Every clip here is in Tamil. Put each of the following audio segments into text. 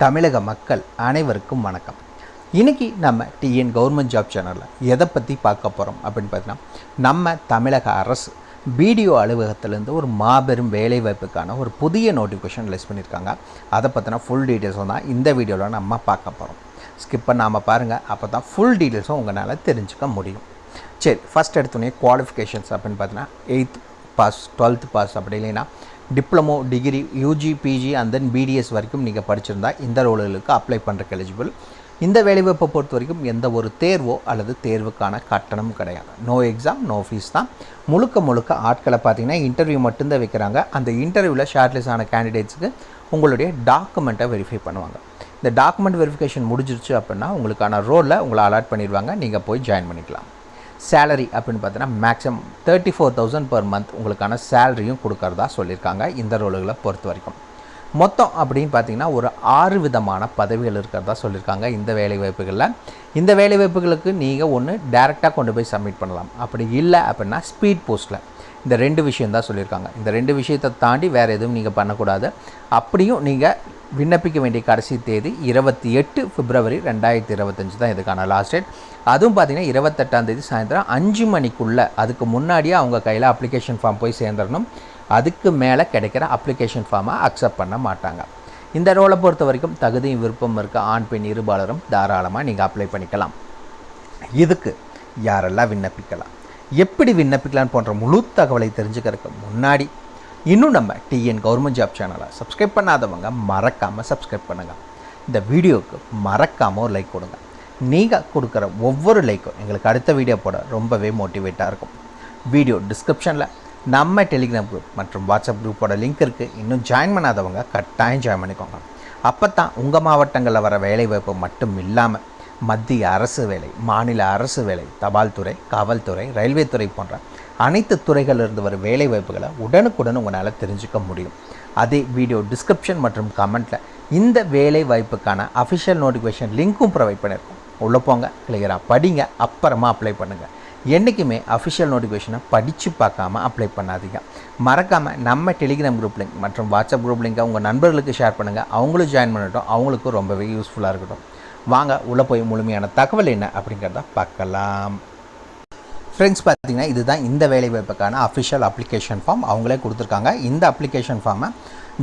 தமிழக மக்கள் அனைவருக்கும் வணக்கம். இன்றைக்கி நம்ம டிஎன் கவர்மெண்ட் ஜாப் சேனலில் எதை பற்றி பார்க்க போகிறோம் அப்படின்னு பார்த்தீங்கன்னா, நம்ம தமிழக அரசு பிடிஓ அலுவலகத்திலேருந்து ஒரு மாபெரும் வேலைவாய்ப்புக்கான ஒரு புதிய நோட்டிஃபிகேஷன் ரிலீஸ் பண்ணியிருக்காங்க. அதை பற்றின ஃபுல் டீட்டெயில்ஸும் தான் இந்த வீடியோவில் நம்ம பார்க்க போகிறோம். ஸ்கிப் பண்ணாமல் பாருங்கள், அப்போ தான் ஃபுல் டீட்டெயில்ஸும் உங்களால் தெரிஞ்சுக்க முடியும். சரி, ஃபஸ்ட் எடுத்தோடனே குவாலிஃபிகேஷன்ஸ் அப்படின்னு பார்த்தீங்கன்னா 8th பாஸ் 12th பாஸ் அப்படி இல்லைன்னா diploma degree UG PG and then BDS வரைக்கும் நீங்கள் படிச்சிருந்தா இந்த ரோல்களுக்கு அப்ளை பண்ணுறக்கு எலிஜிபிள். இந்த வேலைவாய்ப்பை பொறுத்த வரைக்கும் எந்த ஒரு தேர்வோ அல்லது தேர்வுக்கான கட்டணமும் கிடையாது. நோ எக்ஸாம் நோ ஃபீஸ் தான். முழுக்க ஆட்களை பார்த்தீங்கன்னா இன்டர்வியூ மட்டும்தான் வைக்கிறாங்க. அந்த இன்டர்வியூவில் ஷார்ட்லிஸ்ட் ஆன கேண்டிடேட்ஸுக்கு உங்களுடைய டாக்குமெண்ட்டை வெரிஃபை பண்ணுவாங்க. இந்த டாக்குமெண்ட் வெரிஃபிகேஷன் முடிஞ்சிருச்சு அப்படின்னா உங்களுக்கான ரோலில் உங்களை அலாட் பண்ணிடுவாங்க. நீங்கள் போய் ஜாயின் பண்ணிக்கலாம். சேலரி அப்படின்னு பார்த்தீங்கன்னா மேக்ஸிமம் 34,000 per month உங்களுக்கான சேலரியும் கொடுக்கறதா சொல்லியிருக்காங்க இந்த ரோல்களை பொறுத்த வரைக்கும். மொத்தம் அப்படின்னு பார்த்தீங்கன்னா ஒரு 6 விதமான பதவிகள் இருக்கிறதா சொல்லியிருக்காங்க இந்த வேலைவாய்ப்புகளில். இந்த வேலைவாய்ப்புகளுக்கு நீங்கள் ஒன்று டேரெக்டாக கொண்டு போய் சப்மிட் பண்ணலாம், அப்படி இல்லை அப்படின்னா ஸ்பீட் போஸ்ட்டில். இந்த 2 விஷயம் தான் சொல்லியிருக்காங்க. இந்த 2 விஷயத்தை தாண்டி வேறு எதுவும் நீங்கள் பண்ணக்கூடாது. அப்படியும் நீங்கள் விண்ணப்பிக்க வேண்டிய கடைசி தேதி 28 February 2025 தான் இதுக்கான லாஸ்ட் டேட். அதுவும் பார்த்திங்கன்னா 28ஆம் தேதி சாயந்தரம் 5 மணிக்குள்ளே, அதுக்கு முன்னாடியே அவங்க கையில் அப்ளிகேஷன் ஃபார்ம் போய் சேர்ந்துடணும். அதுக்கு மேலே கிடைக்கிற அப்ளிகேஷன் ஃபார்மை அக்செப்ட் பண்ண மாட்டாங்க. இந்த ரோலை பொறுத்த வரைக்கும் தகுதியும் விருப்பம் இருக்க ஆண் பெண் இருபாலரும் தாராளமாக நீங்கள் அப்ளை பண்ணிக்கலாம். இதுக்கு யாரெல்லாம் விண்ணப்பிக்கலாம், எப்படி விண்ணப்பிக்கலான்னு போன்ற முழு தகவலை தெரிஞ்சுக்கிறதுக்கு முன்னாடி இன்னும் நம்ம டிஎன் கவர்மெண்ட் ஜாப் சேனலை சப்ஸ்கிரைப் பண்ணாதவங்க மறக்காமல் சப்ஸ்கிரைப் பண்ணுங்கள். இந்த வீடியோவுக்கு மறக்காமல் ஒரு லைக் கொடுங்க. நீங்கள் கொடுக்குற ஒவ்வொரு லைக்கும் எங்களுக்கு அடுத்த வீடியோ போட ரொம்பவே மோட்டிவேட்டாக இருக்கும். வீடியோ டிஸ்கிரிப்ஷனில் நம்ம டெலிகிராம் குரூப் மற்றும் வாட்ஸ்அப் குரூப்போட லிங்க் இருக்குது. இன்னும் ஜாயின் பண்ணாதவங்க கட்டாயம் ஜாயின் பண்ணிக்கோங்க. அப்போ தான் உங்கள் மாவட்டங்களில் வர வேலைவாய்ப்பு மட்டும் இல்லாமல் மத்திய அரசு வேலை, மாநில அரசு வேலை, தபால் துறை, காவல்துறை, ரயில்வே துறை போன்ற அனைத்து துறைகளிலிருந்து வர வேலைவாய்ப்புகளை உடனுக்குடன் உங்களால் தெரிஞ்சுக்க முடியும். அதே வீடியோ டிஸ்கிரிப்ஷன் மற்றும் கமெண்ட்டில் இந்த வேலை வாய்ப்புக்கான அஃபிஷியல் நோட்டிஃபிகேஷன் லிங்க்கும் ப்ரொவைட் பண்ணியிருக்கோம். உள்ளே போங்க, கிளியராக படிங்க, அப்புறமா அப்ளை பண்ணுங்கள். என்றைக்குமே அஃபிஷியல் நோட்டிஃபிகேஷனை படித்து பார்க்காம அப்ளை பண்ணாதீங்க. மறக்காமல் நம்ம டெலிகிராம் குரூப் லிங்க் மற்றும் வாட்ஸ்அப் குரூப் லிங்கை உங்கள் நண்பர்களுக்கு ஷேர் பண்ணுங்கள். அவங்களும் ஜாயின் பண்ணட்டும், அவங்களுக்கும் ரொம்பவே யூஸ்ஃபுல்லாக இருக்கட்டும். வாங்க உள்ளே போய் முழுமையான தகவல் என்ன அப்படிங்கிறத பார்க்கலாம். ஃப்ரெண்ட்ஸ், பார்த்தீங்கன்னா இதுதான் இந்த வேலைவாய்ப்புக்கான அஃபிஷியல் அப்ளிகேஷன் ஃபார்ம் அவங்களே கொடுத்துருக்காங்க. இந்த அப்ளிகேஷன் ஃபார்மை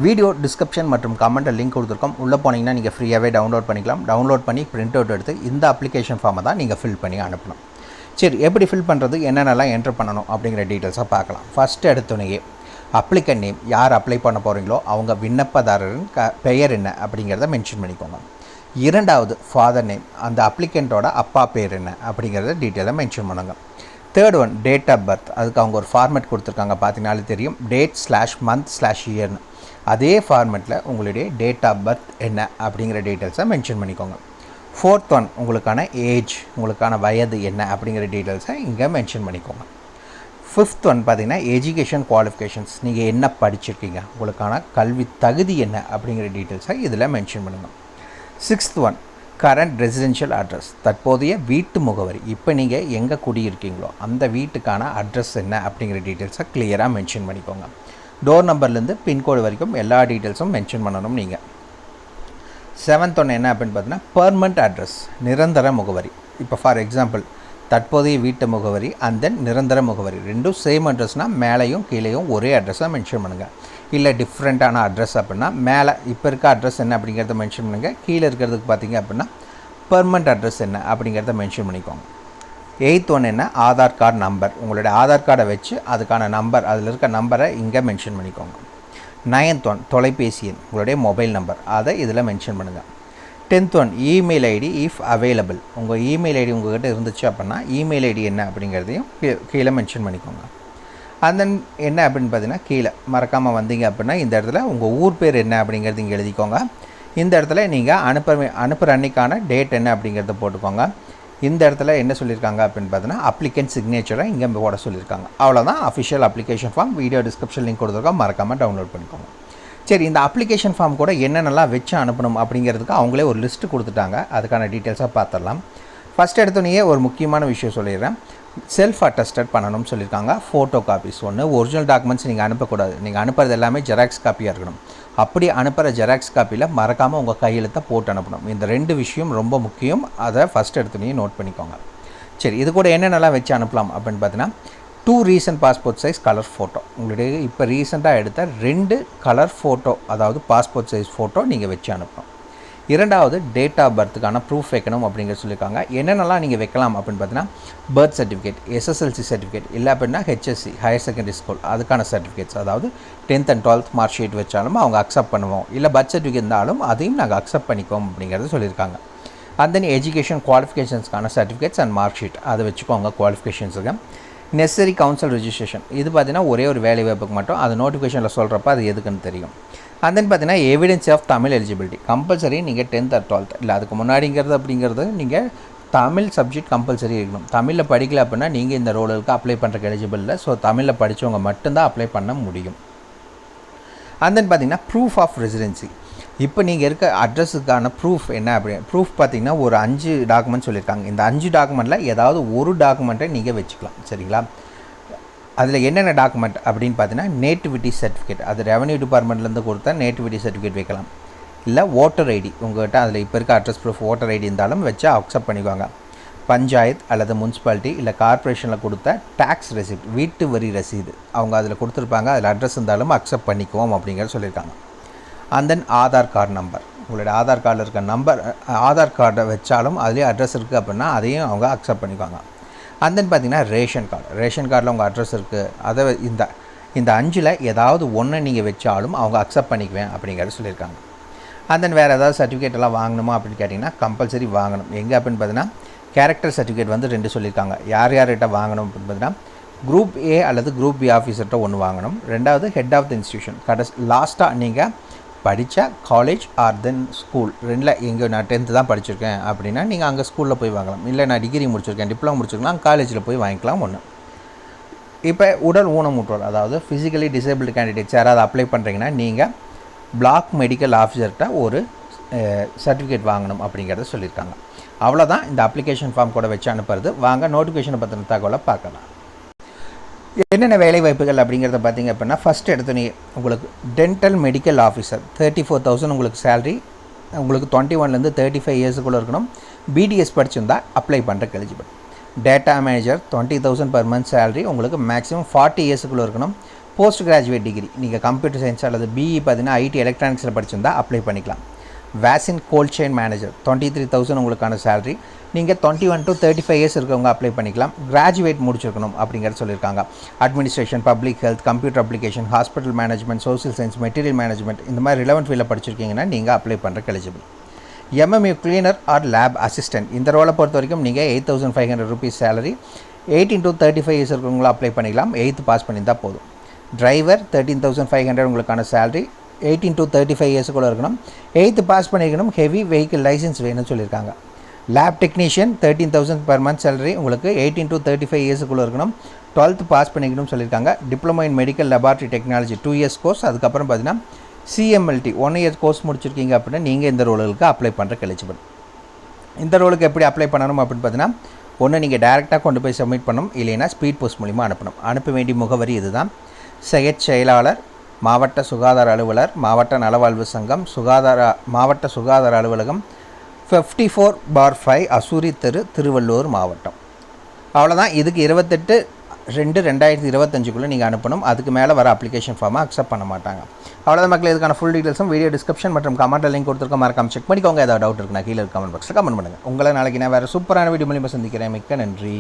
வீடியோ டிஸ்கிரிப்ஷன் மற்றும் கமெண்ட்டில் லிங்க் கொடுத்துருக்கோம். உள்ளே போனீங்கன்னா நீங்கள் ஃப்ரீயாகவே டவுன்லோட் பண்ணிக்கலாம். டவுன்லோட் பண்ணி பிரிண்ட் அவுட் எடுத்து இந்த அப்ளிகேஷன் ஃபார்மை தான் நீங்கள் ஃபில் பண்ணி அனுப்பணும். சரி, எப்படி ஃபில் பண்ணுறது, என்னென்னலாம் என்ட்ரு பண்ணணும் அப்படிங்கிற டீட்டெயில்ஸாக பார்க்கலாம். ஃபஸ்ட்டு எடுத்தோடனே அப்ளிகண்ட் நேம், யார் அப்ளை பண்ண போகிறீங்களோ அவங்க விண்ணப்பதாரரின் பெயர் என்ன அப்படிங்கிறத மென்ஷன் பண்ணிக்கோங்க. இரண்டாவது ஃபாதர் நேம், அந்த அப்ளிகண்ட்டோட அப்பா பேர் என்ன அப்படிங்கிறத டீட்டெயிலாக மென்ஷன் பண்ணுங்க. Third one date of birth, அதுக்கு அவங்க ஒரு ஃபார்மேட் கொடுத்துருக்காங்க, பார்த்தீங்கனாலே தெரியும், date/month/yearன்னு. அதே ஃபார்மேட்டில் உங்களுடைய டேட் ஆஃப் பர்த் என்ன அப்படிங்கிற டீட்டெயில்ஸை மென்ஷன் பண்ணிக்கோங்க. ஃபோர்த் ஒன் உங்களுக்கான ஏஜ், உங்களுக்கான வயது என்ன அப்படிங்கிற டீட்டெயில்ஸை இங்கே மென்ஷன் பண்ணிக்கோங்க. ஃபிஃப்த் ஒன் பார்த்தீங்கன்னா எஜுகேஷன் குவாலிஃபிகேஷன்ஸ், நீங்கள் என்ன படிச்சிருக்கீங்க, உங்களுக்கான கல்வி தகுதி என்ன அப்படிங்கிற டீட்டெயில்ஸை இதில் மென்ஷன் பண்ணுங்கள். Sixth one current residential address, தற்போதைய வீட்டு முகவரி, இப்போ நீங்கள் எங்கே குடியிருக்கீங்களோ அந்த வீட்டுக்கான அட்ரஸ் என்ன அப்படிங்கிற டீட்டெயில்ஸை கிளியராக மென்ஷன் பண்ணிக்கோங்க. டோர் நம்பர்லேருந்து பின்கோடு வரைக்கும் எல்லா டீட்டெயில்ஸும் மென்ஷன் பண்ணணும் நீங்கள். செவன்த் ஒன்று என்ன அப்படின்னு பார்த்தீங்கன்னா பெர்மனண்ட் அட்ரஸ், நிரந்தர முகவரி. இப்போ ஃபார் எக்ஸாம்பிள் தற்போதைய வீட்டு முகவரி அண்ட் தென் நிரந்தர முகவரி ரெண்டும் சேம் அட்ரஸ்னால் மேலேயும் கீழேயும் ஒரே அட்ரஸாக மென்ஷன் பண்ணுங்கள். இல்லை டிஃப்ரெண்ட்டான அட்ரஸ் அப்படின்னா மேலே இப்போ இருக்க அட்ரஸ் என்ன அப்படிங்கிறத மென்ஷன் பண்ணுங்கள். கீழே இருக்கிறதுக்கு பார்த்தீங்க அப்படின்னா பெர்மனண்ட் அட்ரஸ் என்ன அப்படிங்கிறத மென்ஷன் பண்ணிக்கோங்க. எயித் ஒன் என்ன ஆதார் கார்டு நம்பர், உங்களுடைய ஆதார் கார்டை வச்சு அதுக்கான நம்பர், அதில் இருக்க நம்பரை இங்கே மென்ஷன் பண்ணிக்கோங்க. நைன்த் ஒன் தொலைபேசி எண், உங்களுடைய மொபைல் நம்பர், அதை இதில் மென்ஷன் பண்ணுங்கள். 10th one email ID if available, உங்கள் இமெயில் ஐடி உங்கள்கிட்ட இருந்துச்சு அப்படின்னா இமெயில் ஐடி என்ன அப்படிங்கிறதையும் கீழே மென்ஷன் பண்ணிக்கோங்க. அண்ட் தென் என்ன அப்படின்னு பார்த்தீங்கன்னா கீழே மறக்காமல் வந்தீங்க அப்படின்னா இந்த இடத்துல உங்கள் ஊர் பேர் என்ன அப்படிங்கிறது இங்கே எழுதிக்கோங்க. இந்த இடத்துல நீங்கள் அனுப்புகிற அன்றைக்கான டேட் என்ன அப்படிங்கிறத போட்டுக்கோங்க. இந்த இடத்துல என்ன சொல்லியிருக்காங்க அப்படின்னு பார்த்தீங்கன்னா அப்ளிகன்ட் சிக்னேச்சரை இங்கே போட சொல்லியிருக்காங்க. அவ்வளோதான் official application form. Video description link கொடுத்துருக்கோம், மறக்காமல் டவுன்லோட் பண்ணிக்கோங்க. சரி, இந்த அப்ளிகேஷன் ஃபார்ம் கூட என்னென்னலாம் வச்சு அனுப்பணும் அப்படிங்கிறதுக்கு அவங்களே ஒரு லிஸ்ட்டு கொடுத்துட்டாங்க. அதுக்கான டீட்டெயில்ஸாக பார்த்துடலாம். ஃபஸ்ட் எடுத்தோடனே ஒரு முக்கியமான விஷயம் சொல்லிடுறேன். செல்ஃப் அட்டஸ்டட் பண்ணணும்னு சொல்லியிருக்காங்க. ஃபோட்டோ காப்பீஸ் ஒன்று, ஒரிஜினல் டாக்குமெண்ட்ஸ் நீங்கள் அனுப்பக்கூடாது. நீங்கள் அனுப்புறது எல்லாமே ஜெராக்ஸ் காப்பியாக இருக்கணும். அப்படி அனுப்புகிற ஜெராக்ஸ் காப்பியில் மறக்காமல் உங்கள் கையெழுத்தை போட்டு அனுப்பணும். இந்த 2 விஷயம் ரொம்ப முக்கியம். அதை ஃபஸ்ட் எடுத்துனே நோட் பண்ணிக்கோங்க. சரி, இது கூட என்னென்னலாம் வச்சு அனுப்பலாம் அப்படின்னு பார்த்தீங்கன்னா 2 recent passport size colour photo. உங்களுடைய இப்போ ரீசெண்டாக எடுத்த 2 கலர் ஃபோட்டோ, அதாவது பாஸ்போர்ட் சைஸ் ஃபோட்டோ நீங்கள் வச்சு அனுப்பணும். 2வது டேட் ஆஃப் பர்த்துக்கான ப்ரூஃப் வைக்கணும் அப்படிங்கிற சொல்லியிருக்காங்க. என்னென்னலாம் நீங்கள் வைக்கலாம் அப்படின்னு பார்த்தீங்கன்னா பர்த் சர்டிஃபிகேட், எஸ்எஸ்எல்சி சர்டிஃபிகேட், இல்லை அப்படின்னா ஹெச்எஸ்சி ஹையர் செகண்டரி ஸ்கூல் அதுக்கான சர்டிஃபிகேட்ஸ், அதாவது 10th and 12th mark sheet வச்சாலும் அவங்க அக்செப்ட் பண்ணுவோம். இல்லை பர்த் சர்டிஃபிகேட் இருந்தாலும் அதையும் நாங்கள் அக்செப்ட் பண்ணிக்குவோம் அப்படிங்கிறத சொல்லியிருக்காங்க. அண்ட் தென் எஜுகேஷன் குவாலிஃபிகேஷன்ஸ்க்கான சர்டிஃபிகேட்ஸ் அண்ட் மார்க் ஷீட் அதை வச்சுக்கோங்க குவாலிஃபிகேஷன்ஸுக்கு. நெசசரி கவுன்சில் ரெஜிஸ்ட்ரேஷன், இது பார்த்தீங்கன்னா ஒரே ஒரு வேலை வாய்ப்புக்கு மட்டும், அது நோட்டிஃபிகேஷனில் சொல்கிறப்ப அது எதுக்குன்னு தெரியும். அண்ட் தென் பார்த்தீங்கன்னா evidence of Tamil eligibility, compulsory நீங்கள் 10th or 12th இல்லை அதுக்கு முன்னாடிங்கிறது அப்படிங்கிறது நீங்கள் தமிழ் சப்ஜெக்ட் கம்பல்சரி இருக்கணும். தமிழில் படிக்கல அப்படின்னா நீங்கள் இந்த ரோலுக்கு அப்ளை பண்ணுறக்கு எலிஜிபிள் இல்லை. ஸோ தமிழில் படித்தவங்க மட்டும்தான் அப்ளை பண்ண முடியும். அண்ட் தென் பார்த்தீங்கன்னா ப்ரூஃப் ஆஃப் ரெசிடென்சி, இப்போ நீங்கள் இருக்க அட்ரஸுக்கான ப்ரூஃப் என்ன அப்படின்னு ப்ரூஃப் பார்த்தீங்கன்னா ஒரு 5 டாக்குமெண்ட் சொல்லியிருக்காங்க. இந்த 5 டாக்குமெண்ட்டில் ஏதாவது ஒரு டாக்குமெண்ட்டை நீங்கள் வச்சுக்கலாம். சரிங்களா? அதில் என்னென்ன டாக்குமெண்ட் அப்படின்னு பார்த்தீங்கன்னா நேட்டிவிட்டி சர்டிஃபிகேட், அது ரெவன்யூ டிபார்ட்மெண்ட்லேருந்து கொடுத்தா நேட்டிவிட்டி சர்டிஃபிகேட் வைக்கலாம். இல்லை ஓட்டர் ஐடி, உங்கள்கிட்ட அதில் இப்போ இருக்க அட்ரஸ் ப்ரூஃப் ஓட்டர் ஐடி இருந்தாலும் வச்சு அக்செப்ட் பண்ணிக்குவாங்க. பஞ்சாயத்து அல்லது முனிசிபாலிட்டி இல்லை கார்ப்பரேஷனில் கொடுத்த டேக்ஸ் ரெசிப்ட், வீட்டு வரி ரசீது அவங்க அதில் கொடுத்துருப்பாங்க, அதில் அட்ரஸ் இருந்தாலும் அக்செப்ட் பண்ணிக்குவோம் அப்படிங்கிறத சொல்லியிருக்காங்க. And then Aadhaar card number, உங்களுடைய ஆதார் கார்டில் இருக்க நம்பர், ஆதார் கார்டை வச்சாலும் அதுலேயே அட்ரஸ் இருக்குது அப்படின்னா அதையும் அவங்க அக்செப்ட் பண்ணிக்குவாங்க. அண்ட் தென் பார்த்தீங்கன்னா ரேஷன் கார்டில் உங்கள் அட்ரஸ் இருக்குது, அதை இந்த 5ல் ஏதாவது ஒன்று நீங்கள் வச்சாலும் அவங்க அக்செப்ட் பண்ணிக்குவேன் அப்படிங்கிறத சொல்லியிருக்காங்க. அண்ட் தென் வேறு ஏதாவது சர்டிஃபிகேட் எல்லாம் வாங்கணுமா அப்படின்னு கேட்டிங்கன்னா கம்பல்சரி வாங்கணும். எங்கே அப்படின்னு பார்த்தீங்கன்னா கேரக்டர் சர்டிஃபிகேட் வந்து 2 சொல்லியிருக்காங்க. யார்கிட்ட வாங்கணும் அப்படின்னு பார்த்தீங்கன்னா குரூப் ஏ அல்லது குரூப் பி ஆஃபீஸர்கிட்ட 1 வாங்கணும். 2வது ஹெட் ஆஃப் த இன்ஸ்டியூஷன், லாஸ்ட்டாக நீங்கள் படித்த காலேஜ் ஆர் தென் ஸ்கூல் 2ல் எங்கே நான் 10th தான் படிச்சிருக்கேன் அப்படின்னா நீங்கள் அங்கே ஸ்கூலில் போய் வாங்கலாம். இல்லை நான் டிகிரி முடிச்சிருக்கேன், டிப்ளமோ முடிச்சிருக்கலாம், காலேஜில் போய் வாங்கிக்கலாம். ஒன்று. இப்போ உடல் ஊனமுற்றோர், அதாவது ஃபிசிக்கலி டிசேபிள்டு கேண்டிடேட்ஸ் யாராவது அப்ளை பண்ணுறீங்கன்னா நீங்கள் பிளாக் மெடிக்கல் ஆஃபீஸர்கிட்ட ஒரு சர்டிஃபிகேட் வாங்கணும் அப்படிங்கிறத சொல்லியிருக்காங்க. அவ்வளோதான் இந்த அப்ளிகேஷன் ஃபார்ம் கூட வச்சு அனுப்புறது. வாங்க நோட்டிஃபிகேஷனை பற்றின தகவலை பார்க்கலாம். என்னென்ன வேலை வாய்ப்புகள் அப்படிங்கிறத பார்த்தீங்க அப்படின்னா ஃபஸ்ட் எடுத்தோன்னே உங்களுக்கு டென்டல் மெடிக்கல் ஆஃபீஸர் 34,000 உங்களுக்கு சேலரி, உங்களுக்கு 21லேருந்து 35 இயர்ஸுக்குள்ளே இருக்கணும். பிடிஎஸ் படிச்சிருந்தா அப்ளை பண்ணுறக்கு eligible. Data manager 20,000 per month salary, உங்களுக்கு மேக்ஸிமம் 40 இயர்ஸுக்குள்ளே இருக்கணும். போஸ்ட் கிராஜுவேட் டிகிரி, நீங்கள் கம்ப்யூட்டர் சயின்ஸ் அல்லது பிஇ பார்த்தீங்கன்னா ஐடி எலக்ட்ரானிக்ஸில் படிச்சிருந்தா அப்ளை பண்ணிக்கலாம். வேக்சின் கோல்ட் செயின் மேனேஜர் 23,000 உங்களுக்கான சேலரி, நீங்கள் 21 to 35 இயர்ஸ் இருக்கவங்க அப்ளை பண்ணிக்கலாம். கிராஜுவேட் முடிச்சிருக்கணும் அப்படிங்கிறத சொல்லியிருக்காங்க. Administration, public health, computer application, hospital management, social science, material management இந்த மாதிரி ரிலவெண்ட் ஃபீல்டில் படிச்சிருக்கீங்கன்னா நீங்கள் அப்ளை பண்ணுறக்கு eligible. MMU cleaner or lab assistant, இந்த ரோலை பொறுத்த வரைக்கும் நீங்கள் 8,500 rupees சேலரி. 18 to 35 இயர்ஸ் இருக்கவங்களும் அப்ளை பண்ணிக்கலாம். 8th பாஸ் பண்ணியிருந்தால் போதும். டிரைவர் 13,500 உங்களுக்கான சேலரி. 18 to 35 இயர்ஸுக்குள்ளே இருக்கணும். 8th பாஸ் பண்ணிக்கணும். ஹெவி வெஹிக்கிள் லைசன்ஸ் வேணும்னு சொல்லியிருக்காங்க. Lab technician 13,000 per month salary, உங்களுக்கு 18 to 35 இயர்ஸுக்குள்ளே இருக்கணும். 12th பாஸ் பண்ணிக்கணும்னு சொல்லியிருக்காங்க. Diploma in medical laboratory technology 2 years course. அதுக்கப்புறம் பார்த்தீங்கன்னா சிஎம்எல்டி 1 year கோர்ஸ் முடிச்சிருக்கீங்க அப்படின்னா நீங்கள் இந்த ரோலுக்கு அப்ளை பண்ணுறக்கு எலிஜிபிள். இந்த ரோலுக்கு எப்படி அப்ளை பண்ணணும் அப்படின்னு பார்த்தீங்கன்னா ஒன்று நீங்கள் டேரெக்டாக கொண்டு போய் சப்மிட் பண்ணணும், இல்லைன்னா ஸ்பீட் போஸ்ட் மூலிமா அனுப்பணும். அனுப்ப வேண்டிய முகவரி இதுதான்: செயலாளர், மாவட்ட சுகாதார அலுவலர், மாவட்ட நலவாழ்வு சங்கம், மாவட்ட சுகாதார அலுவலகம், 54/5 அசூரி தெரு, திருவள்ளூர் மாவட்டம். அவ்வளோதான். இதுக்கு 28/2/2025 நீங்கள் அனுப்பணும். அதுக்கு மேலே வர அப்ளிகேஷன் ஃபார்மை அக்செப்ட் பண்ண மாட்டாங்க. அவ்வளோதான் மக்கள். இதுக்கான ஃபுல் டீட்டெயில்ஸும் வீடியோ டிஸ்கிரிப்ஷன் மற்றும் கமெண்ட்டில் லிங்க் கொடுத்துருக்க, மறக்காம செக் பண்ணிக்கோங்க. ஏதாவது டவுட் இருக்குன்னா கீழே கமெண்ட் பாக்ஸில் கமெண்ட் பண்ணுங்கள். உங்களை நாளைக்கு நான் வேறு சூப்பரான வீடியோ மூலியமாக சந்திக்கிறேன். மிக்க நன்றி.